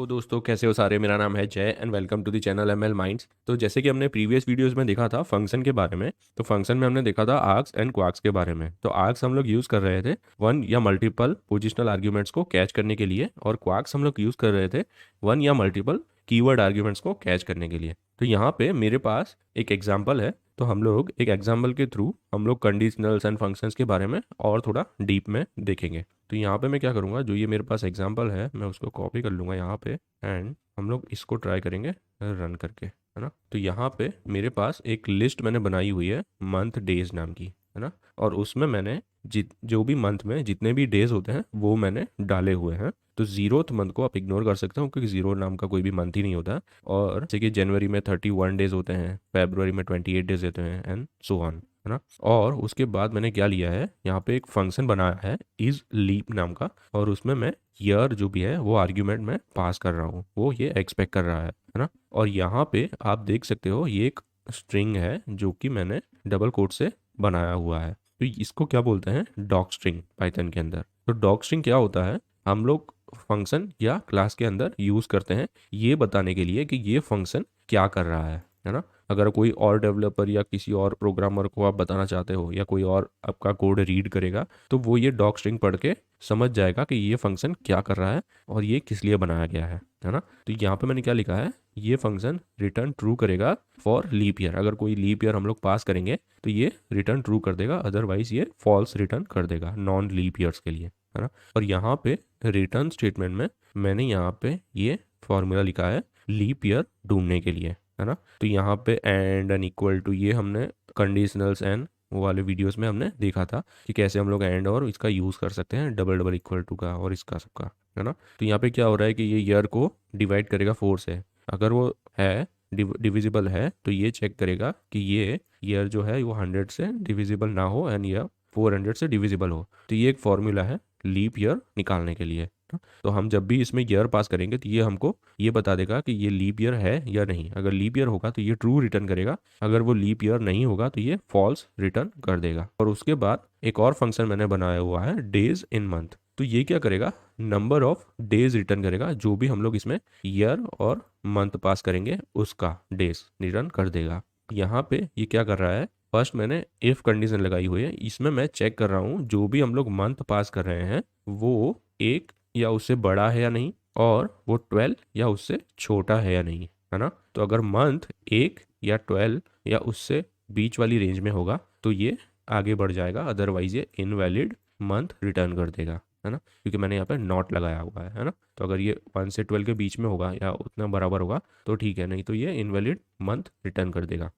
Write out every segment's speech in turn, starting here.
तो दोस्तों कैसे हो सारे। मेरा नाम है Jay and welcome to the channel M L minds. तो जैसे कि हमने प्रीवियस वीडियोस में देखा था फंक्शन के बारे में, तो फंक्शन में हमने देखा था आर्क्स एंड क्वार्क्स के बारे में। तो आर्क्स हम लोग यूज़ कर रहे थे वन या मल्टीपल पोजिशनल आर्ग्यूमेंट्स को कैच करने के लिए, और क्वार्क्स हम लोग यूज़ कर रहे थे वन या मल्टीपल कीवर्ड आर्ग्यूमेंट्स को कैच करने के लिए। तो यहाँ पे मेरे पास एक एग्जाम्पल है, तो हम लोग एक एग्जाम्पल के थ्रू हम लोग कंडीशनल्स एंड फंक्शंस के बारे में और थोड़ा डीप में देखेंगे। तो यहाँ पे मैं क्या करूँगा, जो ये मेरे पास एग्जाम्पल है मैं उसको कॉपी कर लूँगा यहाँ पे, एंड हम लोग इसको ट्राई करेंगे रन करके, है ना। तो यहाँ पे मेरे पास एक लिस्ट मैंने बनाई हुई है मंथ डेज नाम की, है ना। और उसमें मैंने जो भी मंथ में जितने भी डेज होते हैं वो मैंने डाले हुए हैं। तो जीरोथ मंथ को आप इग्नोर कर सकते हो क्योंकि जीरो नाम का कोई भी मंथ ही नहीं होता। और जैसे कि जनवरी में 31 डेज होते हैं, फेब्रुवरी में 28 डेज होते हैं, एंड सो ऑन, है ना। और उसके बाद मैंने क्या लिया है, यहाँ पे एक फंक्शन बनाया है इज लीप नाम का, और उसमें मैं ईयर जो भी है वो आर्ग्यूमेंट में पास कर रहा हूँ, वो ये एक्सपेक्ट कर रहा है ना। और यहाँ पे आप देख सकते हो ये एक स्ट्रिंग है जो कि मैंने डबल कोट से बनाया हुआ है। तो इसको क्या बोलते हैं, डॉक स्ट्रिंग पाइथन के अंदर। तो डॉक स्ट्रिंग क्या होता है, हम लोग फंक्शन या क्लास के अंदर यूज़ करते हैं ये बताने के लिए कि ये फंक्शन क्या कर रहा है ना। अगर कोई और डेवलपर या किसी और प्रोग्रामर को आप बताना चाहते हो या कोई और आपका कोड रीड करेगा, तो वो ये डॉक स्ट्रिंग पढ़ के समझ जाएगा कि ये फंक्शन क्या कर रहा है और ये किस लिए बनाया गया है ना। तो यहाँ पे मैंने क्या लिखा है, ये फंक्शन रिटर्न ट्रू करेगा फॉर लीप ईयर। अगर कोई लीप ईयर हम लोग पास करेंगे तो ये रिटर्न ट्रू कर देगा, अदरवाइज ये फॉल्स रिटर्न कर देगा नॉन लीप ईयर्स के लिए, है ना। और यहाँ पे रिटर्न स्टेटमेंट में मैंने यहाँ पे ये फॉर्मूला लिखा है लीप ईयर ढूंढने के लिए, है ना। तो यहाँ पे एंड एन इक्वल टू ये हमने कंडीशनल्स एंड वो वाले वीडियोस में हमने देखा था कि कैसे हम लोग एंड और इसका यूज़ कर सकते हैं, डबल डबल इक्वल टू का और इसका सबका, है ना। तो यहाँ पे क्या हो रहा है कि ये ईयर को डिवाइड करेगा 4 से। अगर वो है डिविजिबल है तो ये चेक करेगा कि ये ईयर जो है वो 100 से डिविजिबल ना हो एंड या 400 से डिविजिबल हो। तो ये एक फॉर्मूला है लीप ईयर निकालने के लिए। तो हम जब भी इसमें ईयर पास करेंगे तो ये हमको ये बता देगा कि ये लीप ईयर है या नहीं। अगर लीप ईयर होगा तो ये ट्रू रिटर्न करेगा, अगर वो लीप ईयर नहीं होगा तो ये फॉल्स रिटर्न कर देगा। और उसके बाद एक और फंक्शन मैंने बनाया हुआ है डेज इन मंथ। तो ये क्या करेगा, नंबर ऑफ डेज रिटर्न करेगा, जो भी हम लोग इसमें ईयर और मंथ पास करेंगे उसका डेज रिटर्न कर देगा। यहाँ पे ये क्या कर रहा है, फर्स्ट मैंने इफ कंडीशन लगाई हुई है, इसमें मैं चेक कर रहा हूँ जो भी हम लोग मंथ पास कर रहे हैं वो एक या उससे बड़ा है या नहीं, और वो 12 या उससे छोटा है या नहीं, है ना। तो अगर मंथ 1 या 12 या उससे बीच वाली रेंज में होगा तो ये आगे बढ़ जाएगा, अदरवाइज ये इनवैलिड मंथ रिटर्न कर देगा, है ना, क्योंकि मैंने यहाँ पे नॉट लगाया हुआ है ना। तो अगर ये 1 से 12 के बीच में होगा या उतना बराबर होगा तो ठीक है, नहीं तो ये इनवैलिड मंथ रिटर्न कर देगा।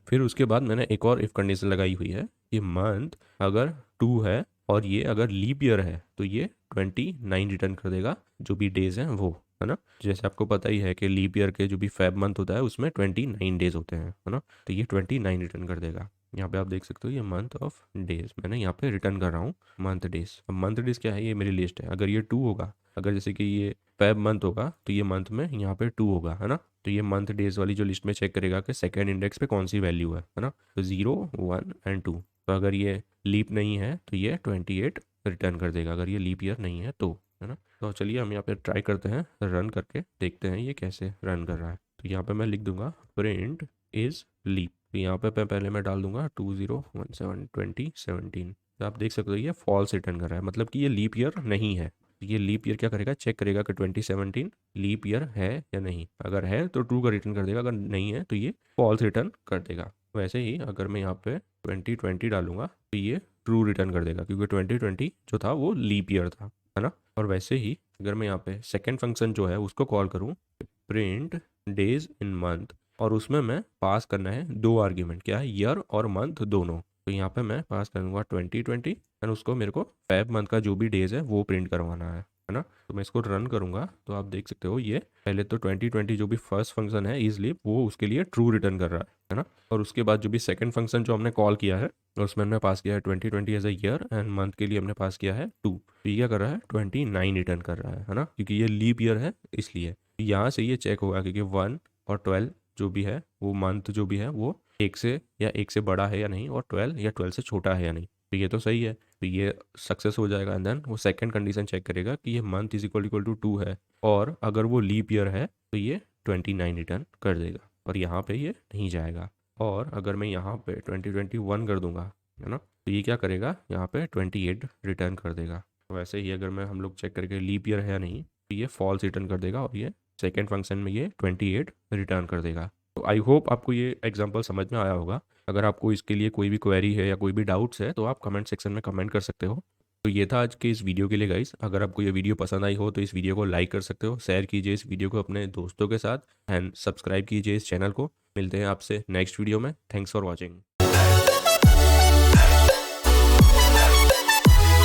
फिर उसके बाद मैंने एक और इफ कंडीशन लगाई हुई है कि मंथ अगर 2 है और ये अगर लीप ईयर है तो ये 29 रिटर्न कर देगा, जो भी डेज हैं वो, है ना। जैसे आपको पता ही है कि लीप ईयर के जो भी फेब मंथ होता है उसमें 29 डेज होते हैं, है ना। तो ये 29 रिटर्न कर देगा। यहाँ पे आप देख सकते हो ये मंथ ऑफ डेज मैंने यहाँ पे रिटर्न कर रहा हूँ मंथ डेज। अब मंथ डेज क्या है, ये मेरी लिस्ट है। अगर ये 2 होगा, अगर जैसे कि ये फेब मंथ होगा तो ये मंथ में यहाँ पे 2 होगा, है ना। तो ये मंथ डेज वाली जो लिस्ट में चेक करेगा कि सेकेंड इंडेक्स पे कौन सी वैल्यू है ना। तो 0, 1 एंड 2। तो अगर ये लीप नहीं है तो ये 28 रिटर्न कर देगा, अगर ये लीप ईयर नहीं है तो, है ना। तो चलिए हम यहाँ पे ट्राई करते हैं, रन करके देखते हैं ये कैसे रन कर रहा है। तो यहाँ पे मैं लिख दूंगा प्रिंट इज लीप। तो यहाँ पे पहले मैं डाल दूंगा 2017 तो आप देख सकते हो ये फॉल्स रिटर्न कर रहा है, मतलब कि ये लीप ईयर नहीं है। तो ये लीप ईयर क्या करेगा, चेक करेगा कि 2017 लीप ईयर है या नहीं। अगर है तो ट्रू का रिटर्न कर देगा, अगर नहीं है तो ये फॉल्स रिटर्न कर देगा। वैसे ही अगर मैं यहाँ पे 2020 डालूंगा तो ये ट्रू रिटर्न कर देगा, क्योंकि 2020 जो था वो लीप ईयर था, है ना। और वैसे ही अगर मैं यहाँ पे सेकेंड फंक्शन जो है उसको कॉल करूँ, प्रिंट डेज इन मंथ, और उसमें मैं पास करना है 2 आर्ग्यूमेंट, क्या है, ईयर और मंथ दोनों। तो यहाँ पे मैं पास करूँगा 2020 एंड उसको मेरे को फेब मंथ का जो भी डेज है वो प्रिंट करवाना है ना। तो मैं इसको रन करूँगा तो आप देख सकते हो ये पहले तो 2020 जो भी फर्स्ट फंक्शन है इजली वो उसके लिए ट्रू रिटर्न कर रहा है ना। और उसके बाद जो भी सेकंड फंक्शन जो हमने कॉल किया है उसमें हमने पास किया है 2020 as a year, and month के लिए हमने पास किया है 2। तो ये क्या कर रहा है, 29 रिटर्न कर रहा है ना, क्योंकि ये लीप ईयर है इसलिए। यहाँ से ये चेक होगा क्योंकि 1 और 12 जो भी है वो मंथ जो भी है वो 1 से या 1 से बड़ा है या नहीं, और 12 या 12 से छोटा है या नहीं। तो ये तो सही है। तो ये सक्सेस हो जाएगा एंड देन वो सेकंड कंडीशन चेक करेगा कि ये मंथ इज इक्वल टू 2 है, और अगर वो लीप ईयर है तो ये 29 रिटर्न कर देगा, और यहाँ पे ये नहीं जाएगा। और अगर मैं यहाँ पे 2021 कर दूंगा, है ना, तो ये क्या करेगा, यहाँ पे 28 रिटर्न कर देगा। वैसे ही अगर मैं हम लोग चेक करके लीप ईयर है या नहीं, तो ये फॉल्स रिटर्न कर देगा, और ये सेकेंड फंक्शन में ये 28 रिटर्न कर देगा। तो आई होप आपको ये एग्जांपल समझ में आया होगा। अगर आपको इसके लिए कोई भी क्वेरी है या कोई भी डाउट्स है तो आप कमेंट सेक्शन में कमेंट कर सकते हो। तो ये था आज के इस वीडियो के लिए गाइस। अगर आपको ये वीडियो पसंद आई हो तो इस वीडियो को लाइक कर सकते हो, शेयर कीजिए इस वीडियो को अपने दोस्तों के साथ, एंड सब्सक्राइब कीजिए इस चैनल को। मिलते हैं आपसे नेक्स्ट वीडियो में। Thanks for watching.